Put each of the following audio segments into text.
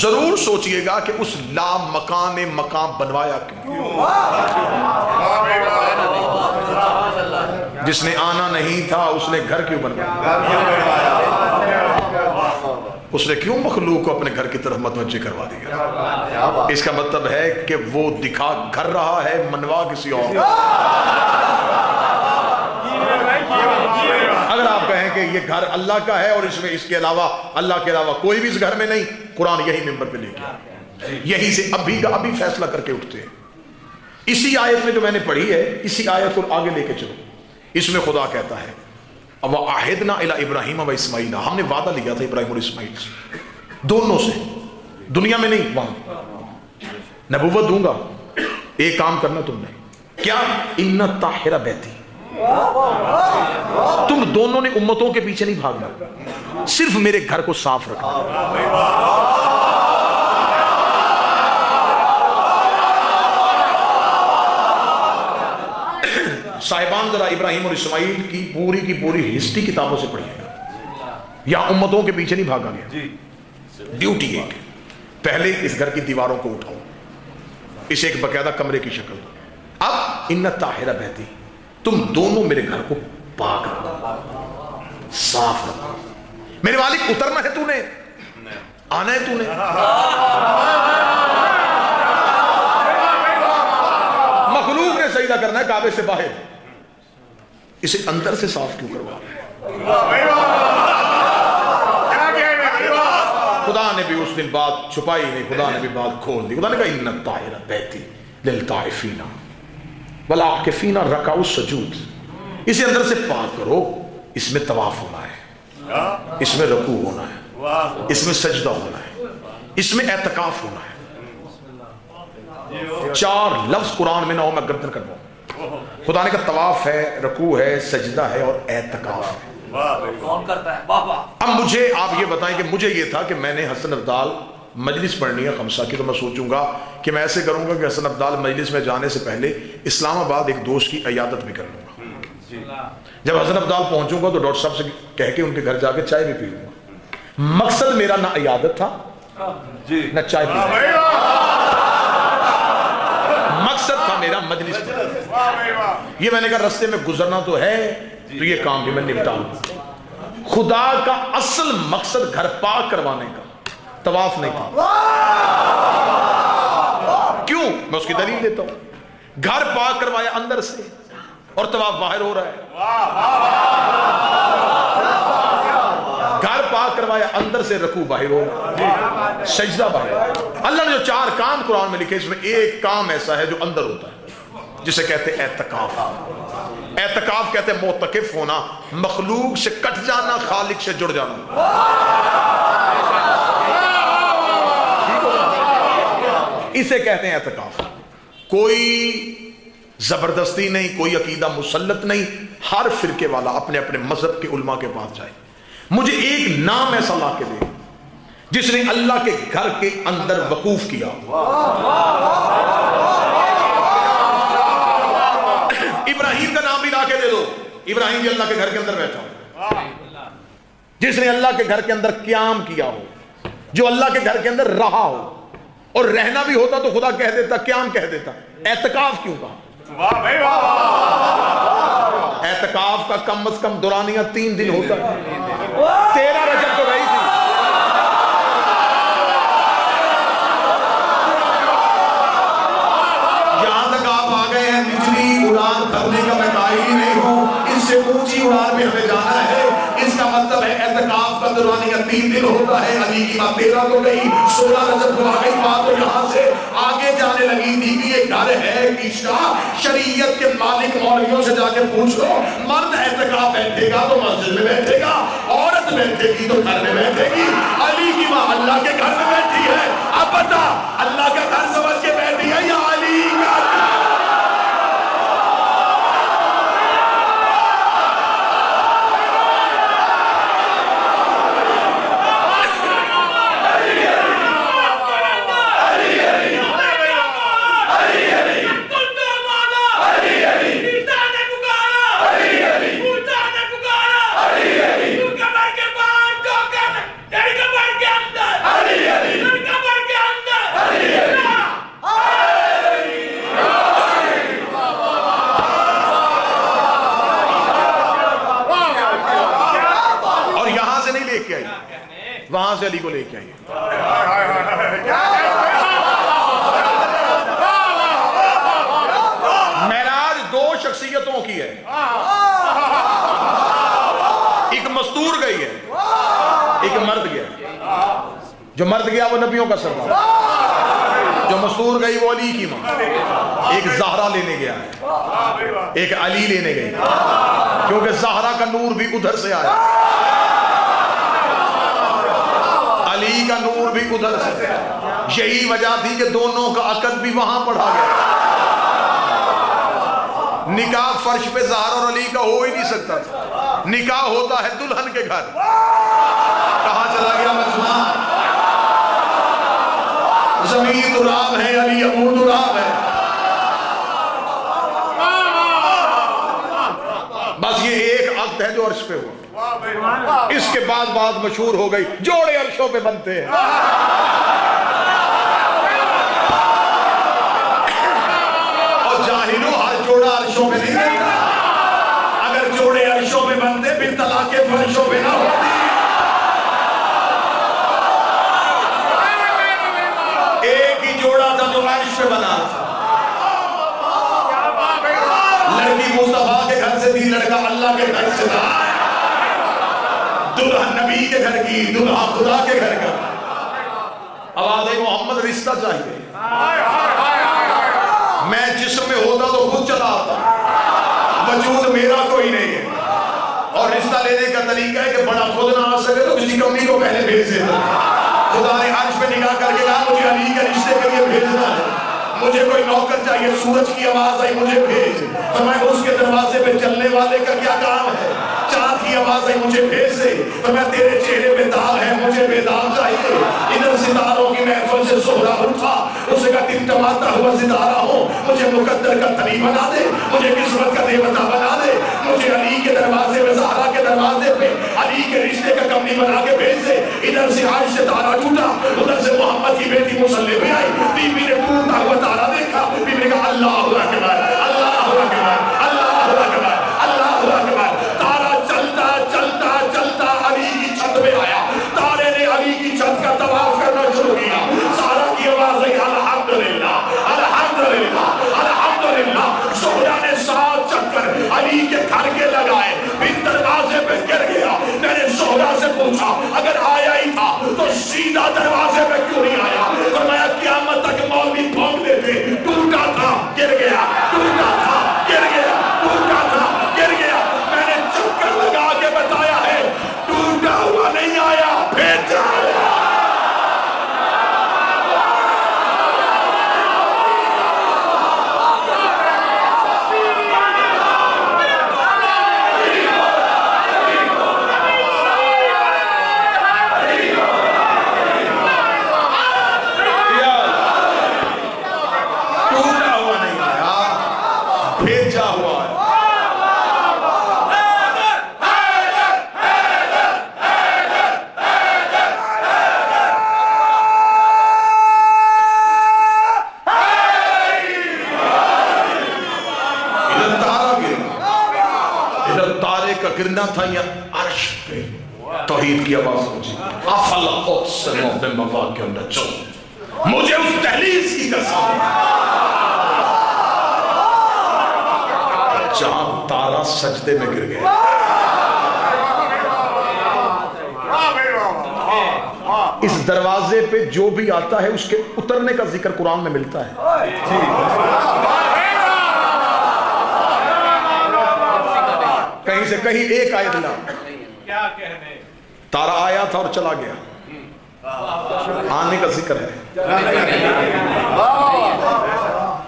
ضرور سوچئے گا کہ اس لا مکان نے مقام بنوایا کیوں؟ جس نے آنا نہیں تھا اس نے گھر کیوں بنوایا؟ اس نے کیوں مخلوق کو اپنے گھر کی طرف متوجہ کروا دیا؟ اس کا مطلب ہے کہ وہ دکھا گھر رہا ہے، منوا کسی اور۔ اگر آپ کہیں کہ یہ گھر اللہ کا ہے اور اس کے علاوہ اللہ کے علاوہ کوئی بھی اس گھر میں نہیں، قرآن یہی منبر پہ لے کے یہی سے ابھی کا ابھی فیصلہ کر کے اٹھتے ہیں۔ اسی آیت میں جو میں نے پڑھی ہے، اسی آیت کو آگے لے کے چلو، اس میں خدا کہتا ہے وَعَهِدْنَا إِلَىٰ إِبْرَاهِيمَ وَإِسْمَاعِيلَ، ہم نے وعدہ لیا تھا ابراہیم اور اسماعیل سے، دونوں سے، دنیا میں نہیں، وہاں نبوت دوں گا، ایک کام کرنا تم نے کیا، إِنَّ طَاهِرَ بَيْتِي، تم دونوں نے امتوں کے پیچھے نہیں بھاگنا، صرف میرے گھر کو صاف رکھنا۔ صاحبان ذرا ابراہیم اور اسماعیل کی پوری ہسٹری کتابوں سے پڑھیے گا، یا امتوں کے پیچھے نہیں بھاگا گیا۔ ڈیوٹی ایک، پہلے اس گھر کی دیواروں کو اٹھاؤ، اسے ایک باقاعدہ کمرے کی شکل دو۔ اب ان طاہرہ بیتی، تم دونوں میرے گھر کو پاک رکھو، صاف رکھو۔ میرے والد اترنا ہے تو نے، آنا ہے تو نے، مخلوق نے سجدہ کرنا ہے کعبے سے باہر، اسے اندر سے صاف کیوں کروا رہے ہیں؟ خدا نے بھی اس دن بات چھپائی نہیں، خدا نے بھی بات کھول دی۔ خدا نے کہا ان الطاہرہ بیتی للطائفین والعاکفین رکع السجود، اسے اندر سے پاک کرو، اس میں طواف ہونا ہے، اس میں رکوع ہونا ہے، اس میں سجدہ ہونا ہے، اس میں اعتکاف ہونا ہے۔ 4 لفظ قرآن میں نہ ہو میں گردن کر دوں۔ خدا نے کہا طواف ہے، رکوع ہے، سجدہ ہے اور اعتکاف ہے۔ کون کرتا ہے؟ بابا اب مجھے آپ یہ بتائیں کہ مجھے یہ تھا کہ میں نے حسن ابدال مجلس پڑھنی ہے خمسہ کی، تو میں سوچوں گا کہ میں ایسے کروں گا کہ حسن ابدال مجلس میں جانے سے پہلے اسلام آباد ایک دوست کی عیادت بھی کر لوں گا۔ جب حسن ابدال پہنچوں گا تو ڈاکٹر صاحب سے کہہ کے ان کے گھر جا کے چائے بھی پی لوں گا۔ مقصد میرا نہ عیادت تھا نہ چائے پی، مقصد تھا میرا مجلس پڑھنا۔ یہ میں نے کہا رستے میں گزرنا تو ہے تو یہ کام بھی میں نپٹا لوں۔ خدا کا اصل مقصد گھر پاک کروانے کا، طواف نہیں تھا۔ کیوں؟ میں اس کی دلیل دیتا ہوں۔ گھر پاک کروایا اندر سے اور طواف باہر ہو رہا ہے۔ گھر پاک کروایا اندر سے، رکوع باہر ہو رہا ہے، سجدہ باہر۔ اللہ نے جو 4 کام قرآن میں لکھے، اس میں ایک کام ایسا ہے جو اندر ہوتا ہے، جسے کہتے ہیں اعتکاف۔ اعتکاف کہتے ہیں معتکف ہونا، مخلوق سے کٹ جانا، خالق سے جڑ جانا۔ اسے کہتے ہیں اعتکاف۔ کوئی زبردستی نہیں، کوئی عقیدہ مسلط نہیں، ہر فرقے والا اپنے اپنے مذہب کے علماء کے پاس جائے۔ مجھے ایک نام ایسا لا کے دے جس نے اللہ کے گھر کے اندر وقوف کیا۔ ابراہیم کا نام بھی لا کے دے دو، ابراہیم بھی اللہ کے گھر کے اندر بیٹھا ہو، جس نے اللہ کے گھر کے اندر قیام کیا ہو، جو اللہ کے گھر کے اندر رہا ہو، اور رہنا بھی ہوتا تو خدا کہہ دیتا، قیام کہہ دیتا، اعتکاف کیوں کہا؟ اعتکاف کا کم از کم دورانیہ 3 دن ہوتا ہے، 13 رجب تو گئی تھی۔ جہاں تک آپ آ گئے ہیں، نچلی اڑان کرنے کا میں قائل ہی نہیں ہوں، اس سے اونچی اڑان میں ہمیں جانا ہے۔ اس کا مطلب ہے اعتکاف کا دورانیہ 3 دن ہوتا ہے۔ علی کی بات 13 تو گئی، 16 رجب کو آ گئی بات، تو یہاں سے آگے جانے لگی تھی کہ یہ گھر ہے کس کا؟ شریعت کے مالک مولویوں سے جا کے پوچھ لو، مرد اعتکاف بیٹھے گا تو مسجد میں بیٹھے گا، عورت بیٹھے گی تو گھر میں بیٹھے گی۔ علی کی ماں اللہ کے گھر میں بیٹھی ہے، اب بتا اللہ کا گھر سمجھ کے بیٹھی ہے یا علی کا؟ کو لے کے آئیے. معراج دو شخصیتوں کی ہے. ایک مستور گئی ہے, ایک مرد گیا. جو مرد گیا وہ نبیوں کا سردار, جو مستور گئی وہ علی کی ماں. ایک زہرا لینے گیا ہے, ایک علی لینے گئی, کیونکہ زہرا کا نور بھی ادھر سے آیا, علی کا نور بھی ادھر سے. یہی وجہ تھی کہ دونوں کا عقد بھی وہاں پڑھا گیا. نکاح فرش پہ زہرا اور علی کا ہو ہی نہیں سکتا تھا, نکاح ہوتا ہے دلہن کے گھر. کہاں چلا گیا مسلمان؟ زمین تراب ہے, علی ابو تراب ہے. بس یہ ایک عقد ہے جو عرش پہ ہوا. اس کے بعد بات مشہور ہو گئی, جوڑے عرشوں پہ بنتے ہیں. اور جاہلوں, ہر جوڑا عرشوں پہ نہیں بنتا. اگر جوڑے عرشوں پہ بنتے پھر طلاقیں فرشوں پہ نہ ہوتی. ایک ہی جوڑا تھا جو عرش پہ بنا تھا. لڑکی مصطفیٰ کے گھر سے تھی, لڑکا اللہ کے گھر سے تھا. دلہن نبی کے گھر کی, دلہا خدا کے گھر کا. آواز محمد رشتہ چاہیے. میں جسم میں ہوتا تو خود چلا آتا, وجود میرا کوئی نہیں ہے. اور رشتہ لینے کا طریقہ ہے کہ بڑا خود نہ آ سکے تو کسی کمی کو پہلے بھیج دیتا. خدا نے عرش پہ نگاہ کر کے کہا مجھے علی کے رشتے کے لیے بھیجنا ہے. مجھے کوئی نوکر چاہیے. سورج کی آواز آئی, مجھے بھیج. فرمایا اس کے دروازے پہ چلنے والے کا کیا کام ہے؟ چاند کی آواز آئی, مجھے بھیج دے. فرمایا تیرے چہرے پہ داغ ہے, مجھے بے داغ چاہیے. ادھر ستاروں کی محفل سے زہرا اٹھا, اسے کہا ٹمٹماتا ہوا ستارہ ہوں, مجھے مقدر کا تری بنا دے, مجھے قسمت کا دیوتا بنا دے. مجھے علی کے دروازے پہ, زہرا کے دروازے پہ علی کے رشتے کا کمنی بنا کے بھیج دے. ادھر سے عرش سے تارا ٹوٹا, ادھر سے محمد کی بیٹی مصلی پہ آئی. بی بی نے ٹوٹتا ہوا تارا دیکھا, بی بی نے کہا اللہ اکبر, اللہ اکبر, اللہ اکبر, اللہ اکبر. تارا چلتا چلتا چلتا علی کی چھت پہ آیا. تارے نے علی کی چھت کا طواف کرنا شروع کیا. سارا کی آواز آئی الحمدللہ, الحمدللہ, الحمدللہ. زہرا نے 7 چکر علی کے گھر کے لگائے, پھر دروازے پہ گر گیا. میں نے زہرا سے پوچھا اگر آیا ہی تھا تو سیدھا دروازے پہ کیوں نہیں آیا؟ فرمایا قیامت تک مولوی بھونک دیتے, ٹوٹا تھا گر گیا, ٹوٹا تھا گر گیا, ٹوٹا تھا گر گیا. میں نے چکر لگا کے بتایا ہے, ٹوٹا ہوا نہیں آیا, بھیجا آیا. گرنا تھا یا عرش پہ توحید کی آواز پہنچی. افلا اقسم بمواقع النجوم, مجھے اس دہلیز کی قسم جہاں تارا سجدے میں گر گیا. اس دروازے پہ جو بھی آتا ہے اس کے اترنے کا ذکر قرآن میں ملتا ہے. کہیں سے کہیں ایک آیت لا, تارا آیا تھا اور چلا گیا, آنے کا ذکر ہے.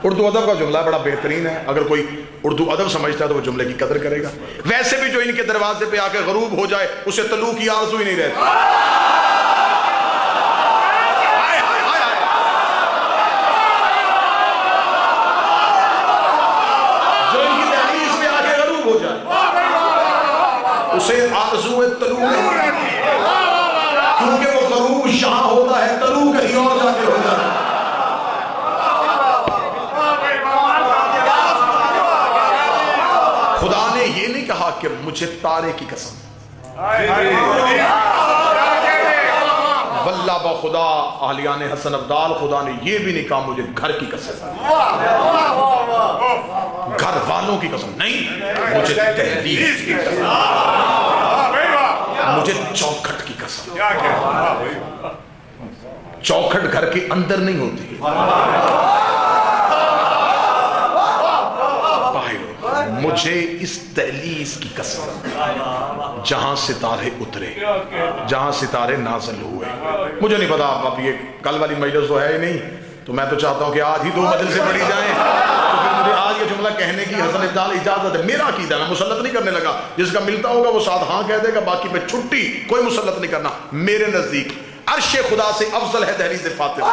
اردو ادب کا جملہ بڑا بہترین ہے, اگر کوئی اردو ادب سمجھتا ہے تو وہ جملے کی قدر کرے گا. ویسے بھی جو ان کے دروازے پہ آ کے غروب ہو جائے اسے طلوع کی آرزو ہی نہیں رہتی. جو ان کی دہلیز پہ آ کے غروب ہو جائے اسے آرزو طلوع نہیں, کیونکہ وہ غروب یہاں ہوتا ہے, طلوع کہیں اور جا کے ہوتا ہے. خدا نے یہ نہیں کہا کہ مجھے تارے کی قسم, واللہ بخدا اہلیان حسن ابدال خدا نے یہ بھی نہیں کہا مجھے گھر کی قسم، گھر والوں کی قسم نہیں، مجھے دہلیز کی قسم، مجھے چوکھٹ کی قسم۔ چوکھٹ گھر کے اندر نہیں ہوتی، مجھے اس دہلیز کی قسم جہاں ستارے اترے، جہاں ستارے نازل ہوئے۔ مجھے نہیں پتا اب یہ کل والی مجلس تو ہے ہی نہیں، تو میں تو چاہتا ہوں کہ آج ہی 2 مجلسیں پڑھی جائیں، تو پھر مجھے آج یہ جملہ کہنے کی حسن ابدال اجازت ہے۔ میرا عقیدہ میں مسلط نہیں کرنے لگا، جس کا ملتا ہوگا وہ ساتھ ہاں کہہ دے گا، باقی پہ چھٹی، کوئی مسلط نہیں کرنا۔ میرے نزدیک عرش خدا سے افضل ہے دہلیز فاطمہ۔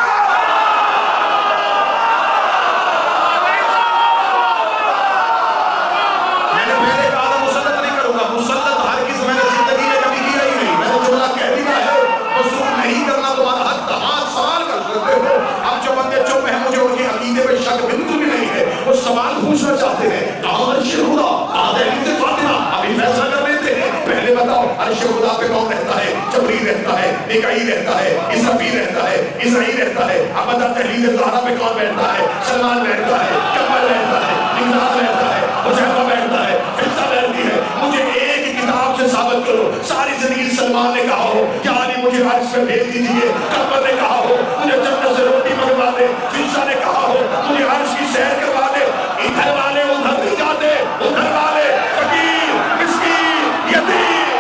سوال پوچھنا چاہتے ہیں کہاں عرش خدا، کہاں دہلیز فاطمہ؟ ابھی فیصلہ کر لیتے ہیں۔ پہلے بتاؤ عرش خدا پہ کون رہتا ہے؟ جبرائیل رہتا ہے، میکائیل رہتا ہے، اسرافیل رہتا ہے، اسرائیل رہتا ہے۔ اب بتا دہلیز زہرا پہ کون بیٹھتا ہے؟ سلمان بیٹھتا ہے، کمر بیٹھتا ہے، مقداد بیٹھتا ہے، حذیفہ بیٹھتا ہے، حفصہ بیٹھتی ہے۔ مجھے ایک کتاب سے ثابت کرو ساری زندگی سلمان نے کہا ہو یا علی مجھے عرش پہ بھیج دیجیے، کمر نے کہا ہو مجھے جنت سے روٹی منگوا دے، حفصہ نے کہا ہو مجھے عرش کی سیر کروا دے۔ ادھر والے ادھر نہیں جاتے، ادھر والے فقیر مسکین یتیم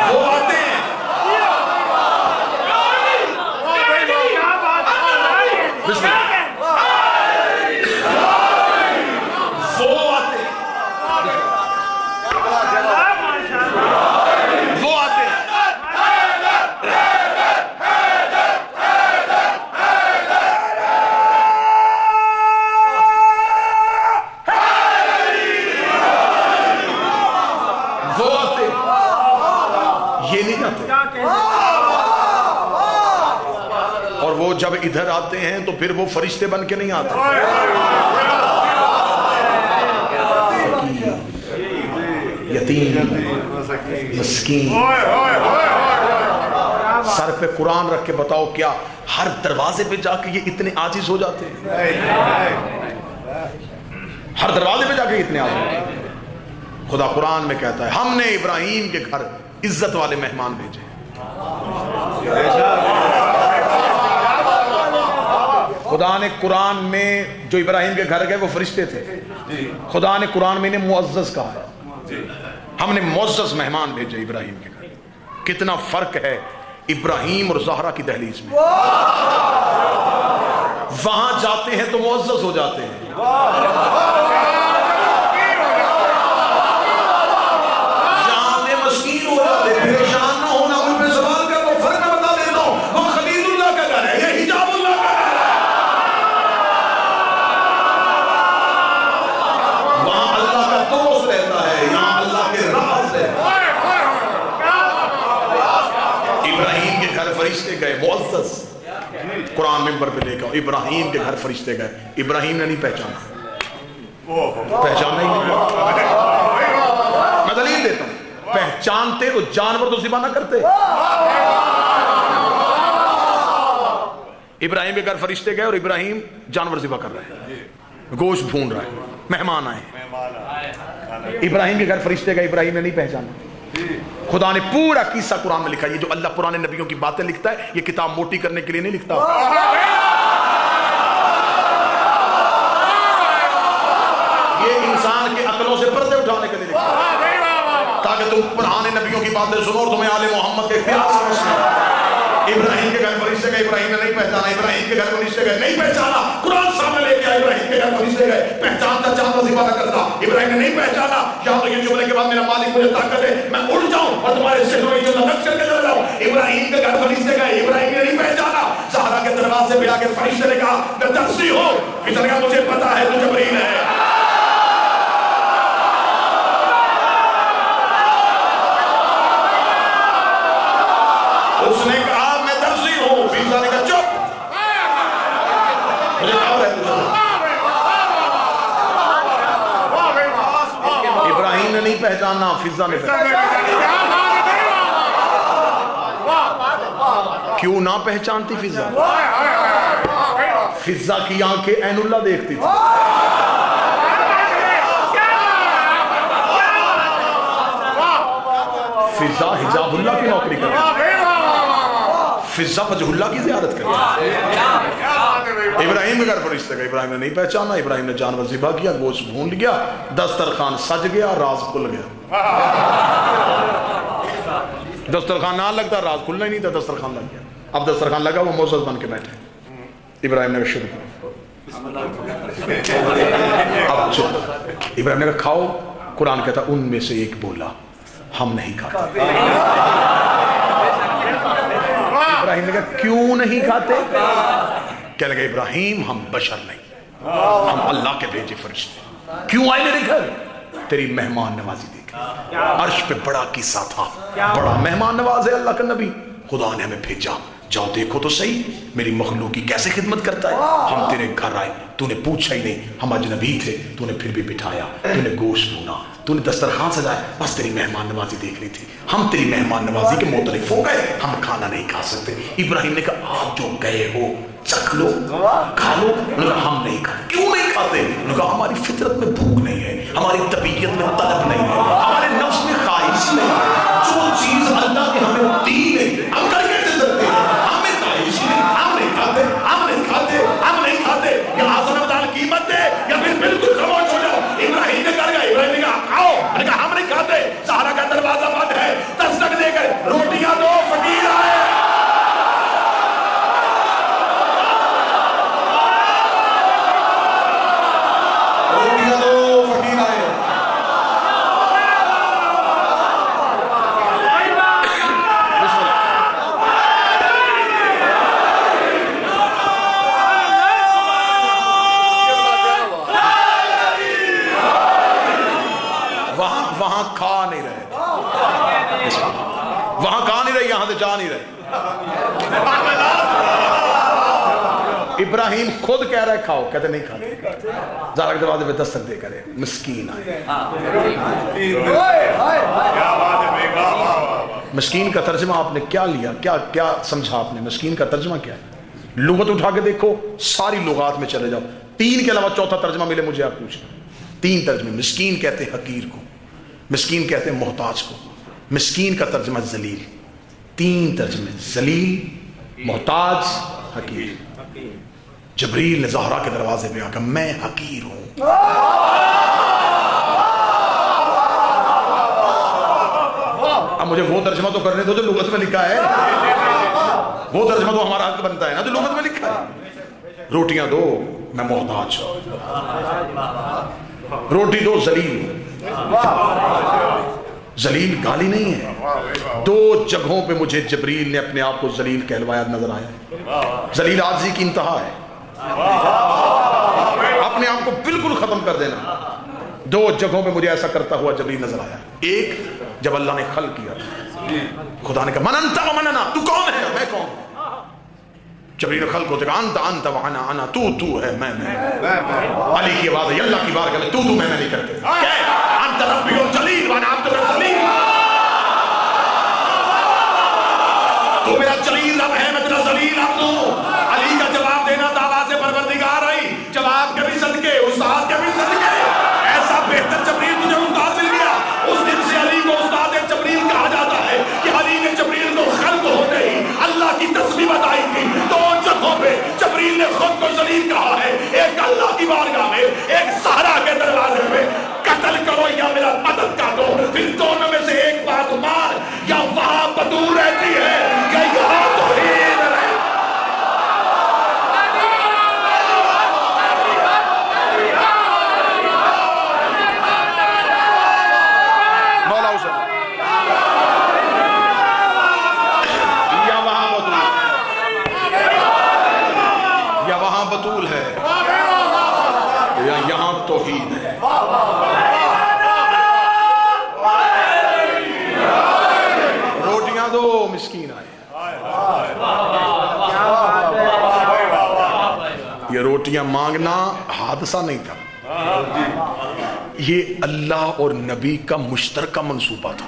وہ آتے ہیں۔ بسم اللہ وہ آتے ہیں، وہ آتے ہیں۔ اور وہ جب ادھر آتے ہیں تو پھر وہ فرشتے بن کے نہیں آتے، یتیم مسکین۔ سر پہ قرآن رکھ کے بتاؤ کیا ہر دروازے پہ جا کے یہ اتنے عاجز ہو جاتے ہیں؟ ہر دروازے پہ جا کے اتنے عاجز ہوتے ہیں۔ خدا قرآن میں کہتا ہے ہم نے ابراہیم کے گھر عزت والے مہمان بھیجے۔ خدا نے قرآن میں جو ابراہیم کے گھر گئے وہ فرشتے تھے، خدا نے قرآن میں انہیں معزز کہا ہے، ہم نے معزز مہمان بھیجے ابراہیم کے گھر۔ کتنا فرق ہے ابراہیم اور زہرا کی دہلیز میں، وہاں جاتے ہیں تو معزز ہو جاتے ہیں، یہاں پہ مسکین ہو جاتے ہیں۔ پریشان نہ ہونا، ان پہ سوال کر لو، فرق میں بتا دیتا ہوں، وہ خلیل اللہ کا گھر ہے، یہ حجاب اللہ کا گھر ہے، وہاں اللہ کا دوست رہتا ہے، یہاں اللہ کے راز ہے۔ ابراہیم کے گھر فرشتے گئے معزز، قرآن ممبر پہ لے کر ابراہیم کے گھر فرشتے گئے، ابراہیم نے نہیں پہچانا، پہچانا ہی نہیں۔ میں دلیل دیتا ہوں، پہچانتے تو جانور تو ذبح نہ کرتے۔ ابراہیم کے گھر فرشتے گئے اور ابراہیم جانور ذبح کر رہا ہے، گوشت بھون رہا ہے، مہمان آئے، ابراہیم کے گھر فرشتے گئے، ابراہیم نے نہیں پہچانا۔ خدا نے پورا قصہ قرآن میں لکھا۔ یہ جو اللہ پرانے نبیوں کی باتیں لکھتا ہے یہ کتاب موٹی کرنے کے لیے نہیں لکھتا، یہ انسان کے عقلوں سے پردے اٹھانے کے لیے لکھتا ہے، تاکہ تم پرانے نبیوں کی باتیں سنو اور تمہیں آل محمد کے اختیار سمجھنا۔ ابراہیم کے گھر فرشتے گئے، ابراہیم نے نہیں پہچانا، ابراہیم کے گھر فرشتے گئے، نہیں پہچانا، قرآن سامنے لے کے آیا، ابراہیم کے گھر فرشتے گئے، پہچانتا چاہتا ذبح نہ کرتا، ابراہیم نے نہیں پہچانا۔ یا تو یہ جملے کے بعد میرا مالک مجھے طاقت ہے میں اڑ جاؤں اور تمہارے سہروں کی نقش کر کے چلا جاؤں۔ ابراہیم کے گھر فرشتے گئے، ابراہیم نے نہیں پہچانا، زہرا کے دروازے پہ آ کے فرشتے نے کہا میں ترسی ہوں، کسی نے کہا مجھے پتا ہے تو جبرائیل ہے۔ اس نے کہا میں درزی ہوں، فیضا نے کہا چپ، مجھے خبر ہے تجھے۔ ابراہیم نے نہیں پہچانا۔ پہچانا فضا نے کیوں نہ پہچانتی فضا؟ فضا کی آنکھیں عین اللہ دیکھتی تھی. فضا حجاب اللہ کی نوکری کرتی، فضا وجہ اللہ کی زیارت کرتی. ابراہیم کے گھر فرشتے گئے، ابراہیم نے نہیں پہچانا، ابراہیم نے جانور ذبح کیا، گوشت بھون لیا، دسترخوان سج گیا، راز کھل گیا. دسترخوان نہ لگتا، راز کھلنا ہی نہیں تھا، دسترخوان لگ گیا. اب دسترخوان لگا، وہ موزز بن کے بیٹھے. ابراہیم نے کہا شروع کرو. اب چل ابراہیم نے کہا کھاؤ. قرآن کہتا ان میں سے ایک بولا ہم نہیں کھاتے. ابراہیم نے کہا کیوں نہیں کھاتے؟ کہنے لگا ابراہیم ہم بشر نہیں، ہم اللہ کے بھیجے فرشتے. کیوں آئے میرے گھر؟ تیری مہمان نوازی دیکھ. عرش پہ بڑا قصہ تھا، بڑا مہمان نواز ہے اللہ کا نبی، خدا نے ہمیں بھیجا. جاؤ دیکھو تو صحیح میری مخلوق کی کیسے خدمت کرتا ہے. ہم تیرے گھر آئے، تو نے پوچھا ہی نہیں، ہم اجنبی تھے، تو نے پھر بھی بٹھایا، تو نے گوشت بھونا، تو نے دسترخوان سجایا، بس تیری مہمان نوازی دیکھ لی تھی. ہم تیری مہمان نوازی کے معترف ہو گئے، ہم کھانا نہیں کھا سکتے. ابراہیم نے کہا آپ جو گئے ہو چکھ لو، کھا لو. انہوں نے کہا ہم نہیں کھاتے. کیوں نہیں کھاتے؟ انہوں نے کہا ہماری فطرت میں بھوک نہیں ہے، ہماری طبیعت میں طلب نہیں ہے، ہمارے نفس میں خواہش نہیں ہے. جو چیز اللہ نے ہمیں دی ہے ہم کر کے دے سکتے ہیں، ہمیں خواہش نہیں. ہم نہیں کھاتے، ہم نہیں کھاتے، ہم نہیں کھاتے. یا آسان بدال قیمت دے یا پھر بالکل خاموش ہو جاؤ. ابراہیم نے کر گیا، ابراہیم نے کہا کھاؤ. میں نے کہا ہم نہیں کھاتے. سہارا کا دروازہ بند ہے، دستک دے کر روٹیاں دو، فقیر آئے. وہاں کھا نہیں رہے، وہاں کھا نہیں رہے، یہاں سے جا نہیں رہے. ابراہیم خود کہہ رہا ہے کھاؤ، کہتے نہیں کھاتے. زہرا کے دروازے پہ دستک دے کرے مسکین آئے. مسکین کا ترجمہ آپ نے کیا لیا؟ کیا سمجھا آپ نے؟ مسکین کا ترجمہ کیا ہے؟ لغت اٹھا کے دیکھو، ساری لغات میں چلے جاؤ، 3 کے علاوہ چوتھا ترجمہ ملے مجھے آپ پوچھنا. 3 ترجمے. مسکین کہتے ہیں حقیر کو، مسکین کہتے ہیں محتاج کو، مسکین کا ترجمہ ذلیل. 3 ترجمے، ذلیل، محتاج، حقیر. جبریل نے زہرا کے دروازے پہ آ کر میں حقیر ہوں. اب مجھے وہ ترجمہ تو کرنے دو جو لغت میں لکھا ہے، وہ ترجمہ تو ہمارا حق بنتا ہے نا جو لغت میں لکھا ہے. روٹیاں دو، میں محتاج ہوں. روٹی دو، ذلیل ہوں. ذلیل گالی نہیں ہے. 2 جگہوں پہ مجھے جبریل نے اپنے آپ کو ذلیل کہلوایا نظر آیا. ذلیل عاجزی کی انتہا ہے، اپنے آپ کو بالکل ختم کر دینا. 2 جگہوں پہ مجھے ایسا کرتا ہوا جبریل نظر آیا. ایک جب اللہ نے خلق کیا، خدا نے کہا من انت و من انا، تو کون ہے میں کون. جبریل خلق ہوتے کہا انت انت و انا انا، تو ہے میں. علی کی آواز ہے اللہ کی بارگاہ میں تو میں نہیں کرتے. انت ربی الجلیل وانا عبد الرسول، تو میرا جلیل رب ہے، میں تیرا ذلیل عبد ہوں. علی کا جواب دینا تھا آواز پروردگار آئی، جواب کے بھی صدقے، استاد کے بھی صدقے. ایسا بہتر جبریل تجھے استاد مل گیا. اس دن سے علی کو استاد جبریل کہا جاتا ہے کہ علی نے جبریل کو خلق ہوتے ہی اللہ کی تسبیح بتائی تھی. 2 جگہوں پہ جبریل نے خود کو ذلیل کہا ہے، ایک اللہ کی بارگاہ میں، ایک سہرا کے دروازے پہ. قتل کرو یا میرا مدد کر دو، پھر دونوں میں سے ایک بات مان، یا وہاں بدو رہتی ہے یا یہاں توحید رہتی ہے. بطول ہے یا یہاں توحید ہے. روٹیاں دو، مسکین آئے. یہ روٹیاں مانگنا حادثہ نہیں تھا، یہ اللہ اور نبی کا مشترکہ منصوبہ تھا.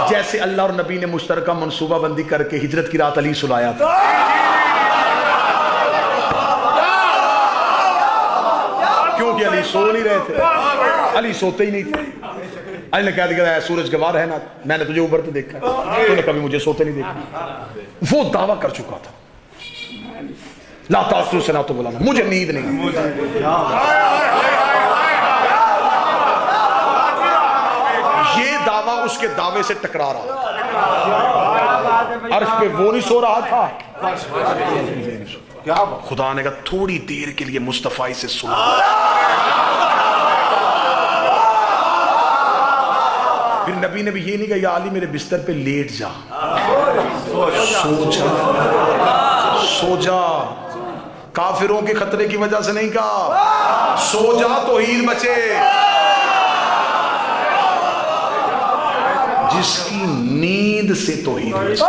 جیسے اللہ اور نبی نے مشترکہ منصوبہ بندی کر کے ہجرت کی رات علی سلایا تھا. کیونکہ علی سو نہیں رہے تھے, علی سوتے ہی نہیں تھے. علی نے کہہ دیا سورج گواہ ہے نا, میں نے تجھے ابھرتے دیکھا, تو نے کبھی مجھے سوتے نہیں دیکھا. وہ دعویٰ کر چکا تھا لا تاثر سے نہ تو بلانا, مجھے نیند نہیں. یہ دعویٰ اس کے دعوے سے ٹکرا رہا تھا. عرش پہ وہ نہیں سو رہا تھا, خدا نے کہا تھوڑی دیر کے لیے مصطفی سے سو. پھر نبی نے بھی یہ نہیں کہا یا علی میرے بستر پہ لیٹ جا, سو جا. کافروں کے خطرے کی وجہ سے نہیں کہا سو جا توحید بچے. جس کی نیند سے توحید بچے.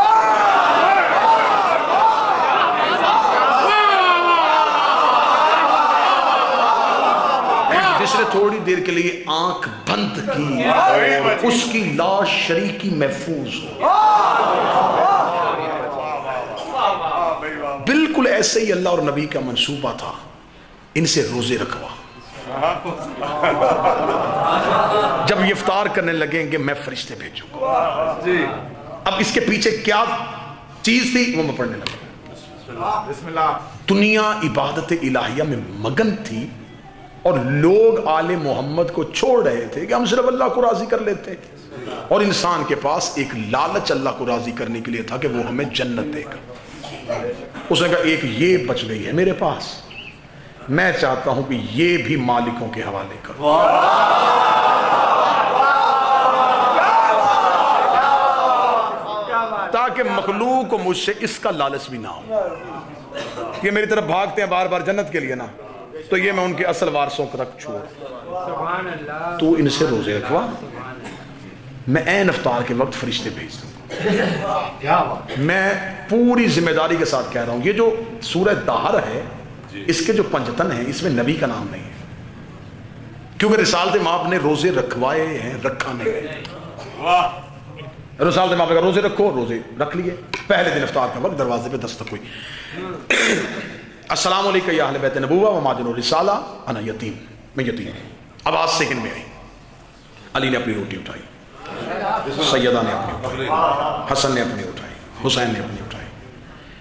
جس نے تھوڑی دیر کے لیے آنکھ بند کی اس کی لاش شریکی محفوظ ہو. بالکل ایسے ہی اللہ اور نبی کا منصوبہ تھا, ان سے روزے رکھوا. جب یہ افطار کرنے لگیں گے میں فرشتے بھیجوں گا. اب اس کے پیچھے کیا چیز تھی وہ میں پڑھنے لگا. دنیا عبادت الہیہ میں مگن تھی اور لوگ آل محمد کو چھوڑ رہے تھے کہ ہم صرف اللہ کو راضی کر لیتے, اور انسان کے پاس ایک لالچ اللہ کو راضی کرنے کے لیے تھا کہ وہ ہمیں جنت دے گا. اس نے کہا ایک یہ بچ گئی ہے میرے پاس, میں چاہتا ہوں کہ یہ بھی مالکوں کے حوالے کروں. تاکہ مخلوق کو مجھ سے اس کا لالچ بھی نہ ہو. یہ میری طرف بھاگتے ہیں بار بار جنت کے لیے نا, تو یہ میں ان کے اصل وارثوں کو تک چھوڑ. تو ان سے روزے رکھوا, میں عین افطار کے وقت فرشتے بھیج دوں. میں پوری ذمہ داری کے ساتھ کہہ رہا ہوں, یہ جو سورہ دہر ہے اس کے جو پنجتن ہیں اس میں نبی کا نام نہیں ہے, کیونکہ رسالت مآب نے روزے رکھوائے ہیں, رکھا نہیں. رسالت مآب نے روزے رکھو, روزے رکھ لیے. پہلے دن افطار کا وقت دروازے پہ دستک ہوئی, السلام علیکم یا اہل بیت نبوہ و مادن الرسالہ انا یتیم, میں یتیم ہوں. آواز سے ہن میں آئی. علی نے اپنی روٹی اٹھائی, سیدہ نے اپنی اٹھائی, حسن نے اپنی اٹھائی, حسین نے اپنی اٹھائی.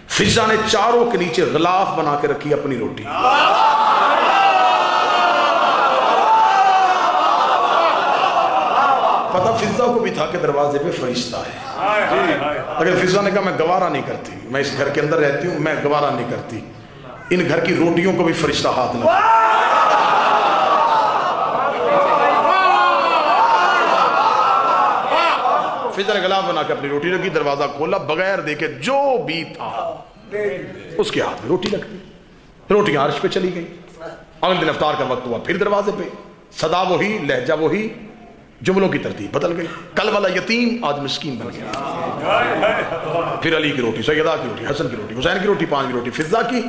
فضا نے چاروں کے نیچے غلاف بنا کے رکھی اپنی روٹی. پتہ فضا کو بھی تھا کہ دروازے پہ فرشتہ ہے. اگر فضا نے کہا میں گوارا نہیں کرتی, میں اس گھر کے اندر رہتی ہوں, میں گوارا نہیں کرتی, ان گھر کی روٹیوں کو بھی فرشتہ ہاتھ نہ. فضا نے غلاف بنا کے اپنی روٹی رکھی, دروازہ کھولا, بغیر دیکھے جو بھی تھا اس کے ہاتھ میں روٹی رکھ دی. روٹیاں عرش پہ چلی گئی. اگلے دن افطار کا وقت ہوا, پھر دروازے پہ, صدا وہی, لہجہ وہی, جملوں کی ترتیب بدل گئی. کل والا یتیم آج مسکین بن گیا. پھر علی کی روٹی, سیدہ کی روٹی, حسن کی روٹی, حسین کی روٹی, 5 کی روٹی, فضا کی,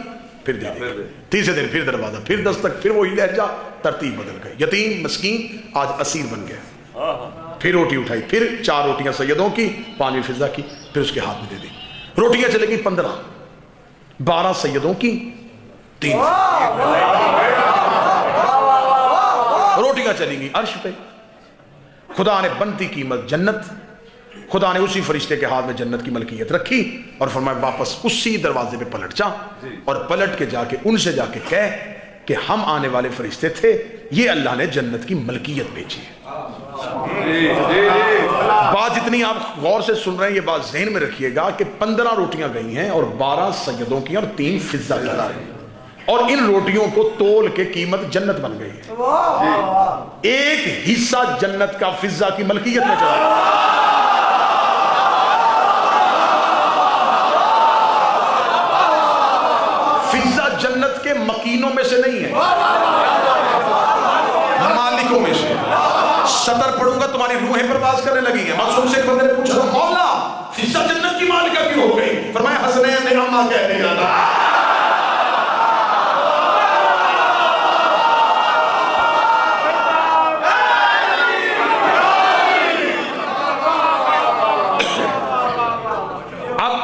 پھر دے دی. تیسرے دن پھر دروازہ, پھر دستک, پھر وہی لہجہ, ترتیب بدل گئی. یتیم مسکین آج اسیر بن گیا. پھر روٹی اٹھائی, پھر 4 روٹیاں سیدوں کی, 5 فضا کی, پھر اس کے ہاتھ میں دے دی. روٹیاں چلے گی 15, 12 سیدوں کی, 3 روٹیاں چلیں گی عرش پہ. خدا نے بنتی قیمت جنت, خدا نے اسی فرشتے کے ہاتھ میں جنت کی ملکیت رکھی اور فرمایا واپس اسی دروازے پہ پلٹ جا, اور پلٹ کے جا کے ان سے جا کے کہہ کہ ہم آنے والے فرشتے تھے, یہ اللہ نے جنت کی ملکیت بیچی ہے. بات جتنی آپ غور سے سن رہے ہیں یہ بات ذہن میں رکھیے گا کہ 15 روٹیاں گئی ہیں اور 12 سیدوں کی اور 3 فضا کی, اور ان روٹیوں کو تول کے قیمت جنت بن گئی ہے. ایک حصہ جنت کا فضا کی ملکیت میں چلا گیا. فضا جنت کے مکینوں میں سے نہیں ہے, مالکوں میں سے. سطر پڑھوں گا تمہاری روحیں پرواز کرنے لگی ہیں. معصوم سے ایک بندے نے پوچھا مولا فضا جنت کی مالکہ کیوں ہو گئی؟ فرمایا حسنین نے اما کہہ دیا تھا.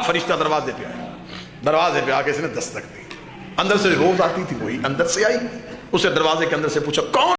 فرشتہ دروازے پہ آیا، دروازے پہ آ کے اس نے دستک دی، اندر سے روز آتی تھی وہی اندر سے آئی، اسے دروازے کے اندر سے پوچھا کون